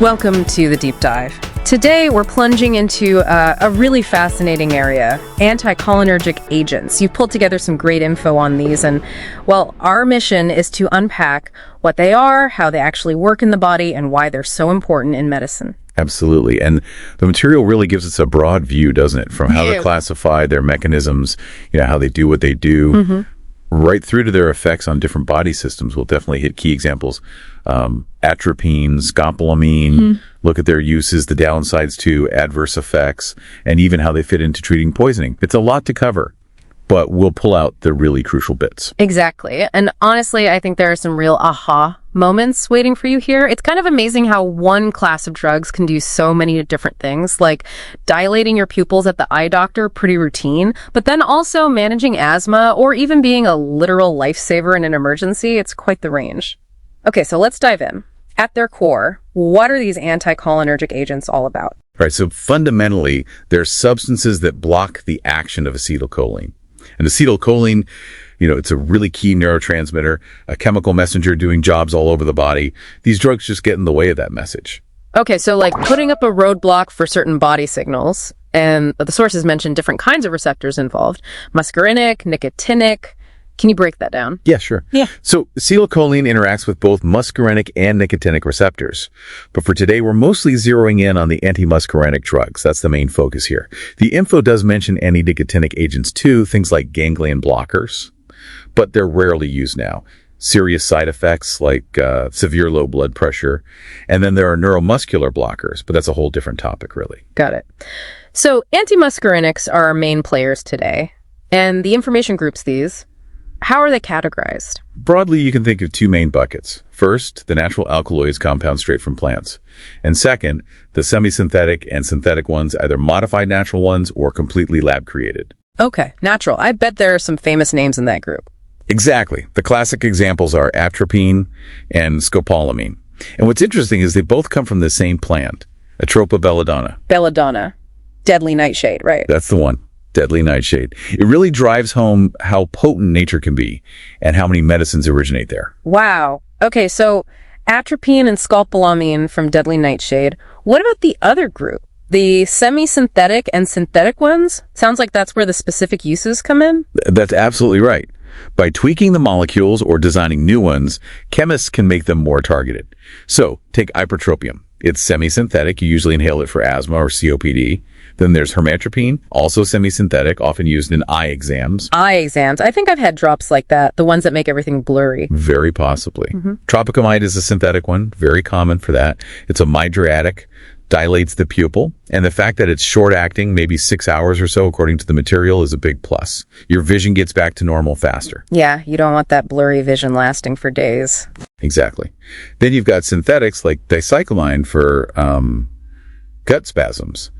Welcome to the Deep Dive. Today, we're plunging into a really fascinating area, anticholinergic agents. You've pulled together some great info on these, and, well, our mission is to unpack what they are, how they actually work in the body, and why they're so important in medicine. Absolutely. And the material really gives us a broad view, doesn't it? From how they're classified, their mechanisms, how they do what they do, right through to their effects on different body systems. We'll definitely hit key examples. Atropine, scopolamine, look at their uses, the downsides to adverse effects, and even how they fit into treating poisoning. It's a lot to cover, but we'll pull out the really crucial bits. Exactly. And honestly, I think there are some real aha moments waiting for you here. It's kind of amazing how one class of drugs can do so many different things, like dilating your pupils at the eye doctor, pretty routine, but then also managing asthma or even being a literal lifesaver in an emergency. It's quite the range. Okay, so let's dive in. At their core, what are these anticholinergic agents all about? All right, so fundamentally, they're substances that block the action of acetylcholine. And acetylcholine, it's a really key neurotransmitter, a chemical messenger doing jobs all over the body. These drugs just get in the way of that message. Okay, so like putting up a roadblock for certain body signals, and the sources mentioned different kinds of receptors involved, muscarinic, nicotinic. Can you break that down? Yeah, sure. Yeah. So acetylcholine interacts with both muscarinic and nicotinic receptors. But for today, we're mostly zeroing in on the antimuscarinic drugs. That's the main focus here. The info does mention anti-nicotinic agents too, things like ganglion blockers, but they're rarely used now. Serious side effects like severe low blood pressure. And then there are neuromuscular blockers, but that's a whole different topic, really. Got it. So antimuscarinics are our main players today, and the information groups these. How are they categorized? Broadly, you can think of two main buckets. First, the natural alkaloids compounds straight from plants. And second, the semi-synthetic and synthetic ones, either modified natural ones or completely lab-created. Okay, natural. I bet there are some famous names in that group. Exactly. The classic examples are atropine and scopolamine. And what's interesting is they both come from the same plant, Atropa belladonna. Belladonna. Deadly nightshade, right? That's the one. Deadly nightshade. It really drives home how potent nature can be and how many medicines originate there. Wow. Okay, so atropine and scopolamine from deadly nightshade. What about the other group? The semi-synthetic and synthetic ones? Sounds like that's where the specific uses come in? That's absolutely right. By tweaking the molecules or designing new ones, chemists can make them more targeted. So, take ipratropium. It's semi-synthetic. You usually inhale it for asthma or COPD. Then there's hermatropine, also semi-synthetic, often used in eye exams. Eye exams. I think I've had drops like that, the ones that make everything blurry. Very possibly. Tropicamide is a synthetic one, very common for that. It's a mydriatic, dilates the pupil, and the fact that it's short-acting, maybe 6 hours or so, according to the material, is a big plus. Your vision gets back to normal faster. Yeah, you don't want that blurry vision lasting for days. Exactly. Then you've got synthetics like dicyclamine for gut spasms,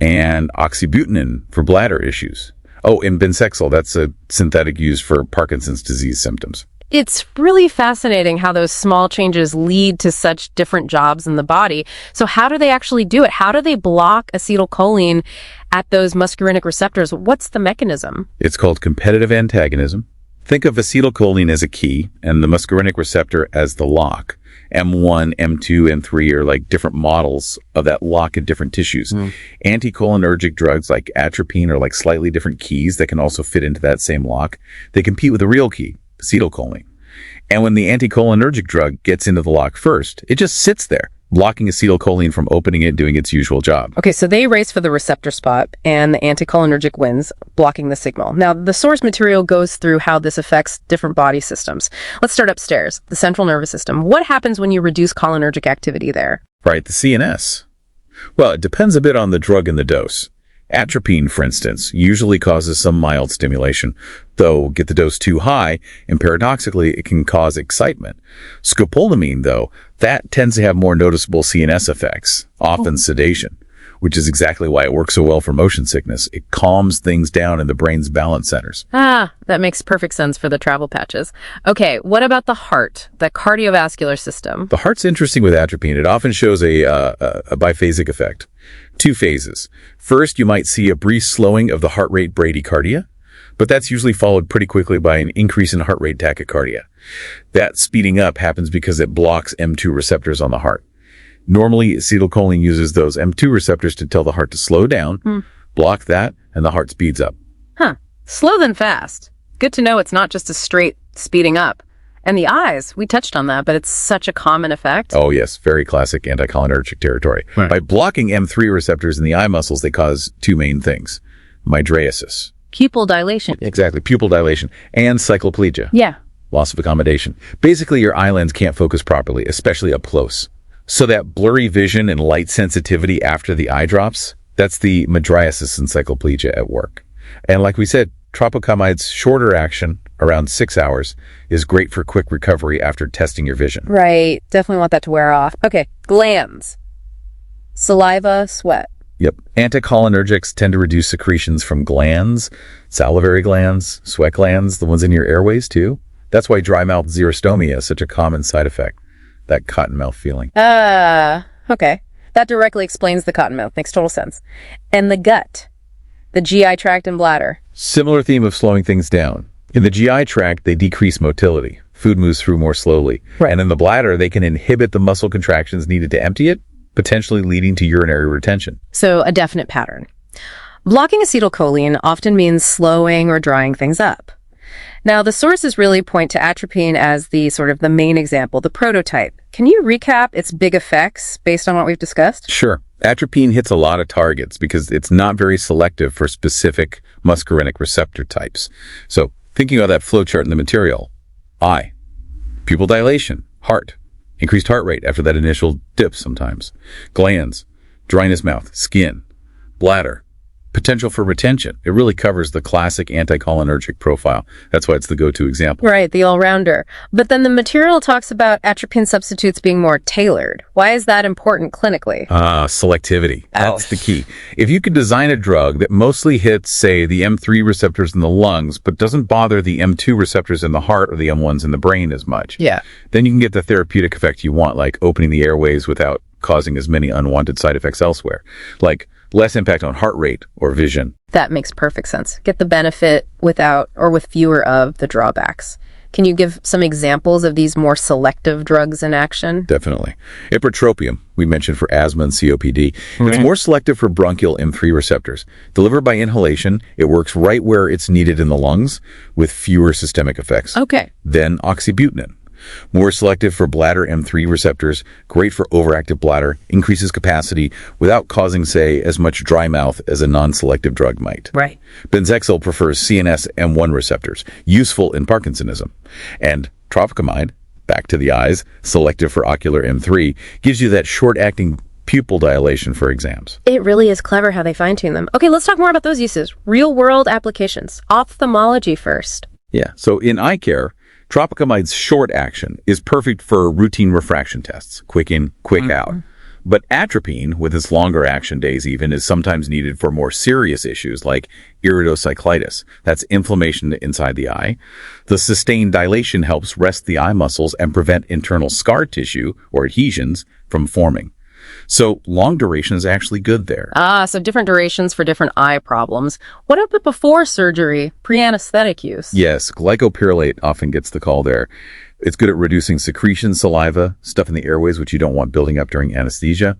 and oxybutynin for bladder issues. Oh, and benzhexyl, that's a synthetic used for Parkinson's disease symptoms. It's really fascinating how those small changes lead to such different jobs in the body. So how do they actually do it? How do they block acetylcholine at those muscarinic receptors? What's the mechanism? It's called competitive antagonism. Think of acetylcholine as a key and the muscarinic receptor as the lock. M1, M2, M3 are like different models of that lock in different tissues. Anticholinergic drugs like atropine are like slightly different keys that can also fit into that same lock. They compete with the real key, acetylcholine. And when the anticholinergic drug gets into the lock first, it just sits there, blocking acetylcholine from opening it, doing its usual job. Okay, so they race for the receptor spot, and the anticholinergic wins, blocking the signal. Now, the source material goes through how this affects different body systems. Let's start upstairs, the central nervous system. What happens when you reduce cholinergic activity there? Right, the CNS. Well, it depends a bit on the drug and the dose. Atropine, for instance, usually causes some mild stimulation, though get the dose too high, and paradoxically, it can cause excitement. Scopolamine, though, that tends to have more noticeable CNS effects, often sedation, which is exactly why it works so well for motion sickness. It calms things down in the brain's balance centers. Ah, that makes perfect sense for the travel patches. Okay, what about the heart, the cardiovascular system? The heart's interesting with atropine. It often shows a biphasic effect. 2 phases. First, you might see a brief slowing of the heart rate bradycardia, but that's usually followed pretty quickly by an increase in heart rate tachycardia. That speeding up happens because it blocks M2 receptors on the heart. Normally, acetylcholine uses those M2 receptors to tell the heart to slow down, block that, and the heart speeds up. Huh. Slow then fast. Good to know it's not just a straight speeding up. And the eyes, we touched on that, but it's such a common effect. Oh, yes. Very classic anticholinergic territory. Right. By blocking M3 receptors in the eye muscles, they cause two main things. Mydriasis. Pupil dilation. Exactly. Pupil dilation. And cycloplegia. Yeah. Loss of accommodation. Basically, your eye lens can't focus properly, especially up close. So that blurry vision and light sensitivity after the eye drops, that's the mydriasis and cycloplegia at work. And like we said, tropicamide's shorter action, around 6 hours, is great for quick recovery after testing your vision. Right. Definitely want that to wear off. Okay. Glands. Saliva, sweat. Yep. Anticholinergics tend to reduce secretions from glands, salivary glands, sweat glands, the ones in your airways too. That's why dry mouth xerostomia is such a common side effect, that cotton mouth feeling. Okay. That directly explains the cotton mouth. Makes total sense. And the gut. The GI tract and bladder. Similar theme of slowing things down. In the GI tract, they decrease motility. Food moves through more slowly. Right. And in the bladder, they can inhibit the muscle contractions needed to empty it, potentially leading to urinary retention. So a definite pattern. Blocking acetylcholine often means slowing or drying things up. Now, the sources really point to atropine as the sort of the main example, the prototype. Can you recap its big effects based on what we've discussed? Sure. Atropine hits a lot of targets because it's not very selective for specific muscarinic receptor types. So, thinking about that flowchart in the material, eye, pupil dilation, heart, increased heart rate after that initial dip sometimes, glands, dryness mouth, skin, bladder, potential for retention. It really covers the classic anticholinergic profile. That's why it's the go-to example. Right, the all-rounder. But then the material talks about atropine substitutes being more tailored. Why is that important clinically? Selectivity. That's the key. If you could design a drug that mostly hits, say, the M3 receptors in the lungs, but doesn't bother the M2 receptors in the heart or the M1s in the brain as much, Yeah. then you can get the therapeutic effect you want, like opening the airways without causing as many unwanted side effects elsewhere, like less impact on heart rate or vision. That makes perfect sense. Get the benefit without or with fewer of the drawbacks. Can you give some examples of these more selective drugs in action? Definitely. Ipratropium, we mentioned for asthma and COPD. It's more selective for bronchial M3 receptors. Delivered by inhalation, it works right where it's needed in the lungs with fewer systemic effects. Okay. Then oxybutynin. More selective for bladder M3 receptors, great for overactive bladder, increases capacity without causing, say, as much dry mouth as a non-selective drug might. Right. Benzexyl prefers CNS M1 receptors, useful in Parkinsonism. And tropicamide, back to the eyes, selective for ocular M3, gives you that short-acting pupil dilation for exams. It really is clever how they fine-tune them. Okay, let's talk more about those uses. Real-world applications. Ophthalmology first. Yeah, so in eye care, tropicamide's short action is perfect for routine refraction tests, quick in, quick out. But atropine, with its longer action days even, is sometimes needed for more serious issues like iridocyclitis. That's inflammation inside the eye. The sustained dilation helps rest the eye muscles and prevent internal scar tissue or adhesions from forming. So long duration is actually good there. So different durations for different eye problems. What about before surgery, pre-anesthetic use? Yes, glycopyrrolate often gets the call there. It's good at reducing secretion, saliva, stuff in the airways, which you don't want building up during anesthesia.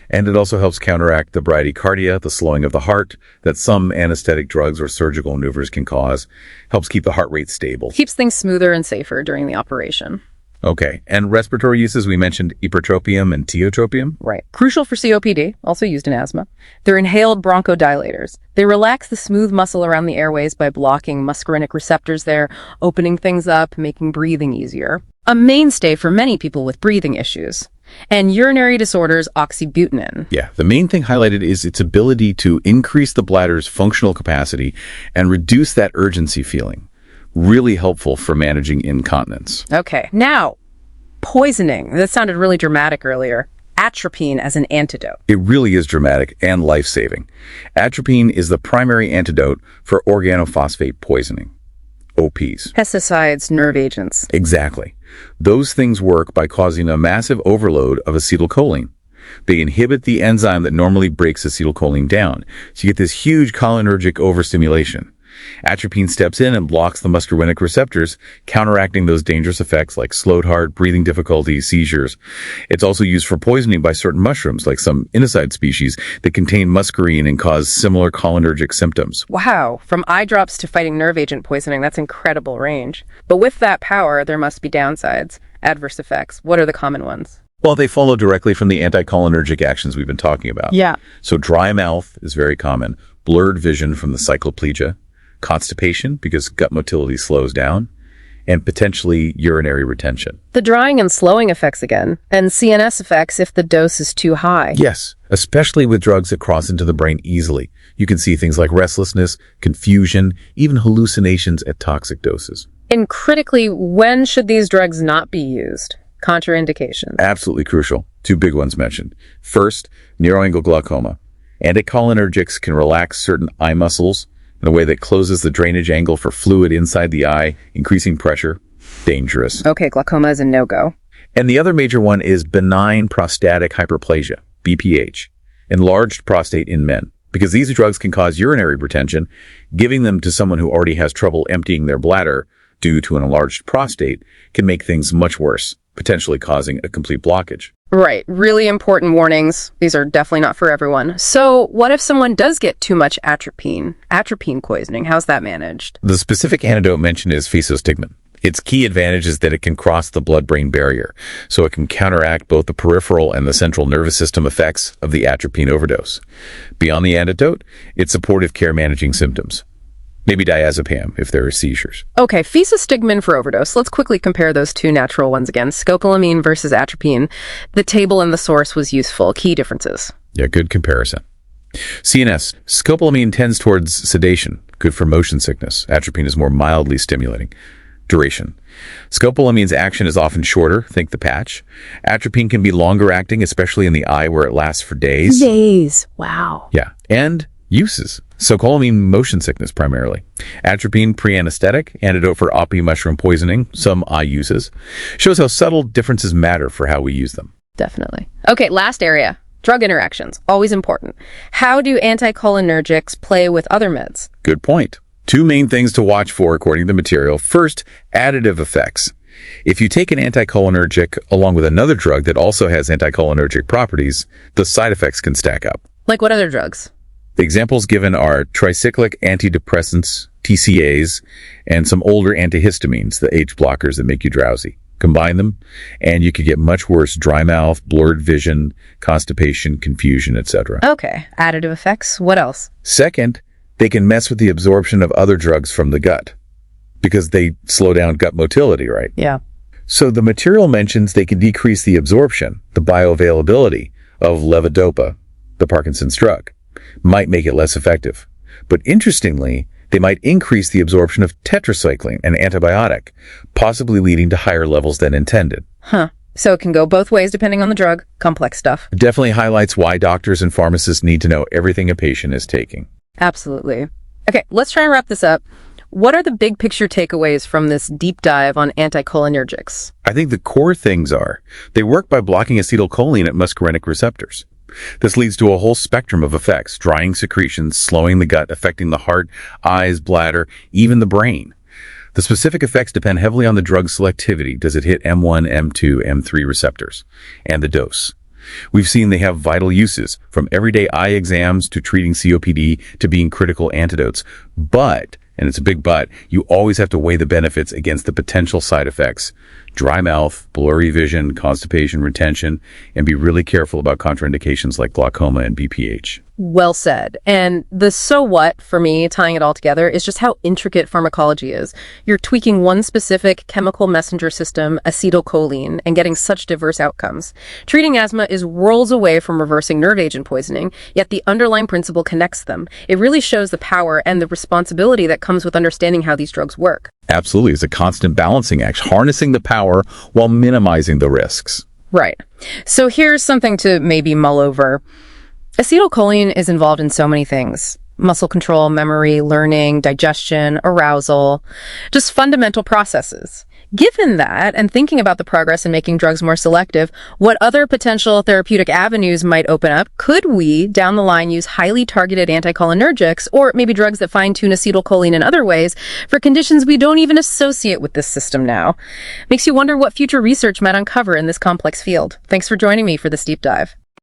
And it also helps counteract the bradycardia, the slowing of the heart, that some anesthetic drugs or surgical maneuvers can cause. Helps keep the heart rate stable. Keeps things smoother and safer during the operation. Okay, and respiratory uses, we mentioned ipratropium and tiotropium. Right. Crucial for COPD, also used in asthma. They're inhaled bronchodilators. They relax the smooth muscle around the airways by blocking muscarinic receptors there, opening things up, making breathing easier. A mainstay for many people with breathing issues. And urinary disorders, oxybutynin. Yeah, the main thing highlighted is its ability to increase the bladder's functional capacity and reduce that urgency feeling. Really helpful for managing incontinence. Okay, now, poisoning. That sounded really dramatic earlier. Atropine as an antidote. It really is dramatic and life-saving. Atropine is the primary antidote for organophosphate poisoning, OPs. Pesticides, nerve agents. Exactly. Those things work by causing a massive overload of acetylcholine. They inhibit the enzyme that normally breaks acetylcholine down. So you get this huge cholinergic overstimulation. Atropine steps in and blocks the muscarinic receptors, counteracting those dangerous effects like slowed heart, breathing difficulties, seizures. It's also used for poisoning by certain mushrooms, like some insecticide species that contain muscarine and cause similar cholinergic symptoms. Wow, from eye drops to fighting nerve agent poisoning, that's incredible range. But with that power, there must be downsides, adverse effects. What are the common ones? Well, they follow directly from the anticholinergic actions we've been talking about. Yeah. So dry mouth is very common, blurred vision from the cycloplegia, constipation because gut motility slows down, and potentially urinary retention. The drying and slowing effects again, and CNS effects if the dose is too high. Yes, especially with drugs that cross into the brain easily. You can see things like restlessness, confusion, even hallucinations at toxic doses. And critically, when should these drugs not be used? Contraindications. Absolutely crucial. Two big ones mentioned. First, narrow-angle glaucoma. Anticholinergics can relax certain eye muscles in a way that closes the drainage angle for fluid inside the eye, increasing pressure. Dangerous. Okay, glaucoma is a no-go. And the other major one is benign prostatic hyperplasia, BPH, enlarged prostate in men, because these drugs can cause urinary retention. Giving them to someone who already has trouble emptying their bladder due to an enlarged prostate can make things much worse, potentially causing a complete blockage. Right. Really important warnings. These are definitely not for everyone. So what if someone does get too much atropine? Atropine poisoning, how's that managed? The specific antidote mentioned is physostigmine. Its key advantage is that it can cross the blood-brain barrier, so it can counteract both the peripheral and the central nervous system effects of the atropine overdose. Beyond the antidote, it's supportive care managing symptoms. Maybe diazepam if there are seizures. Okay, physostigmine for overdose. Let's quickly compare those two natural ones again. Scopolamine versus atropine. The table and the source was useful. Key differences. Yeah, good comparison. CNS. Scopolamine tends towards sedation, good for motion sickness. Atropine is more mildly stimulating. Duration. Scopolamine's action is often shorter, think the patch. Atropine can be longer acting, especially in the eye where it lasts for days. Days. Wow. Yeah. And uses. Scopolamine motion sickness primarily. Atropine pre-anesthetic, antidote for opi mushroom poisoning, some eye uses. Shows how subtle differences matter for how we use them. Definitely. Okay, last area. Drug interactions. Always important. How do anticholinergics play with other meds? Good point. Two main things to watch for according to the material. First, additive effects. If you take an anticholinergic along with another drug that also has anticholinergic properties, the side effects can stack up. Like what other drugs? The examples given are tricyclic antidepressants, TCAs, and some older antihistamines, the H blockers that make you drowsy. Combine them, and you could get much worse dry mouth, blurred vision, constipation, confusion, etc. Okay, additive effects. What else? Second, they can mess with the absorption of other drugs from the gut because they slow down gut motility, right? Yeah. So the material mentions they can decrease the absorption, the bioavailability of levodopa, the Parkinson's drug. Might make it less effective. But interestingly, they might increase the absorption of tetracycline, an antibiotic, possibly leading to higher levels than intended. Huh. So it can go both ways depending on the drug. Complex stuff. It definitely highlights why doctors and pharmacists need to know everything a patient is taking. Absolutely. Okay, let's try and wrap this up. What are the big picture takeaways from this deep dive on anticholinergics? I think the core things are they work by blocking acetylcholine at muscarinic receptors. This leads to a whole spectrum of effects, drying secretions, slowing the gut, affecting the heart, eyes, bladder, even the brain. The specific effects depend heavily on the drug's selectivity. Does it hit M1, M2, M3 receptors? And the dose. We've seen they have vital uses, from everyday eye exams to treating COPD to being critical antidotes. But, and it's a big but, you always have to weigh the benefits against the potential side effects. Dry mouth, blurry vision, constipation, retention, and be really careful about contraindications like glaucoma and BPH. Well said. And the so what, for me, tying it all together, is just how intricate pharmacology is. You're tweaking one specific chemical messenger system, acetylcholine, and getting such diverse outcomes. Treating asthma is worlds away from reversing nerve agent poisoning, yet the underlying principle connects them. It really shows the power and the responsibility that comes with understanding how these drugs work. Absolutely. It's a constant balancing act, harnessing the power while minimizing the risks. Right. So here's something to maybe mull over. Acetylcholine is involved in so many things. Muscle control, memory, learning, digestion, arousal, just fundamental processes. Given that, and thinking about the progress in making drugs more selective, what other potential therapeutic avenues might open up? Could we, down the line, use highly targeted anticholinergics, or maybe drugs that fine-tune acetylcholine in other ways, for conditions we don't even associate with this system now? Makes you wonder what future research might uncover in this complex field. Thanks for joining me for this deep dive.